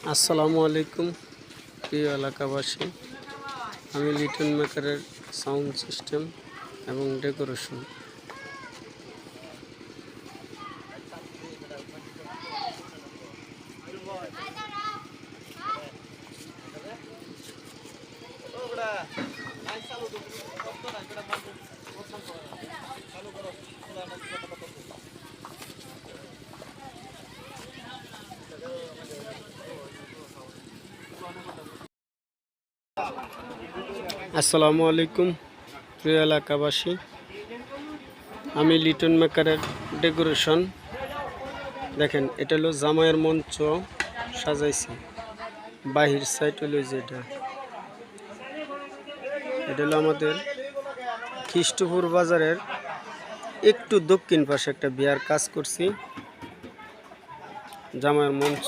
আসসালামু আলাইকুম প্রিয় এলাকাবাসী। আমি লিটন মেকারের সাউন্ড সিস্টেম এবং ডেকোরেশন। আসসালামু আলাইকুম প্রিয় এলাকাবাসী। আমি লিটন মেকারের ডেকোরেশন। দেখেন, এটা হলো জামাইয়ের মঞ্চ সাজাইছি। বাহির সাইড হলো যেটা, এটা হলো আমাদের খ্রিস্টপুর বাজারের একটু দক্ষিণ পাশে একটা বিয়ার কাজ করছি। জামাইয়ের মঞ্চ